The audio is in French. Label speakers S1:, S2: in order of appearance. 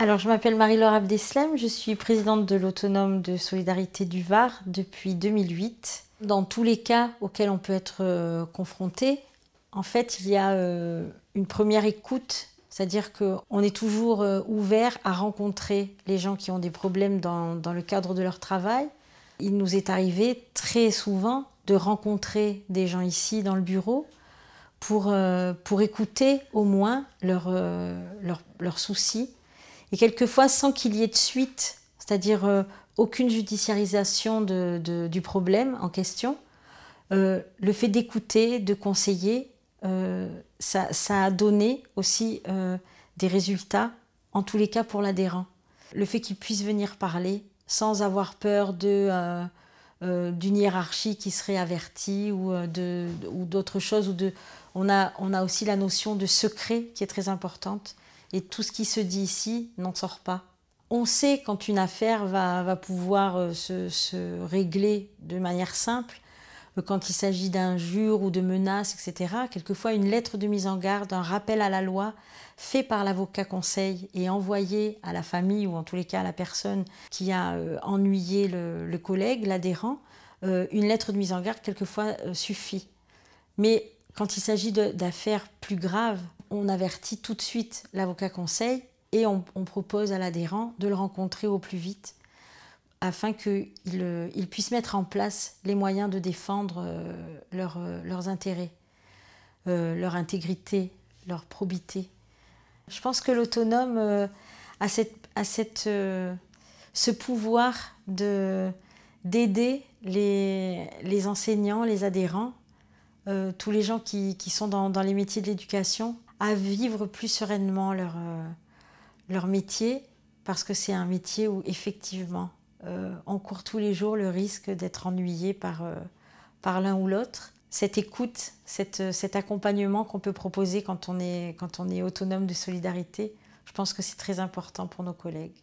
S1: Alors, je m'appelle Marie-Laure Abdeslem, je suis présidente de l'Autonome de Solidarité du Var depuis 2008. Dans tous les cas auxquels on peut être confronté, en fait, il y a une première écoute, c'est-à-dire qu'on est toujours ouvert à rencontrer les gens qui ont des problèmes dans le cadre de leur travail. Il nous est arrivé très souvent de rencontrer des gens ici dans le bureau pour écouter au moins leurs soucis. Et quelquefois sans qu'il y ait de suite, c'est-à-dire aucune judiciarisation du problème en question, le fait d'écouter, de conseiller, ça a donné aussi des résultats, en tous les cas pour l'adhérent. Le fait qu'il puisse venir parler sans avoir peur d'une hiérarchie qui serait avertie ou d'autres choses. On a aussi la notion de secret qui est très importante. Et tout ce qui se dit ici n'en sort pas. On sait quand une affaire va pouvoir se régler de manière simple, quand il s'agit d'injures ou de menaces, etc. Quelquefois, une lettre de mise en garde, un rappel à la loi fait par l'avocat conseil et envoyé à la famille ou en tous les cas à la personne qui a ennuyé le collègue, l'adhérent, une lettre de mise en garde quelquefois suffit. Mais quand il s'agit d'affaires plus graves, on avertit tout de suite l'avocat conseil et on propose à l'adhérent de le rencontrer au plus vite afin qu'il puisse mettre en place les moyens de défendre leurs intérêts, leur intégrité, leur probité. Je pense que l'autonome a ce pouvoir d'aider les enseignants, les adhérents, tous les gens qui sont dans les métiers de l'éducation à vivre plus sereinement leur métier, parce que c'est un métier où effectivement on court tous les jours le risque d'être ennuyé par l'un ou l'autre. Cette écoute, cet accompagnement qu'on peut proposer quand on est autonome de solidarité, je pense que c'est très important pour nos collègues.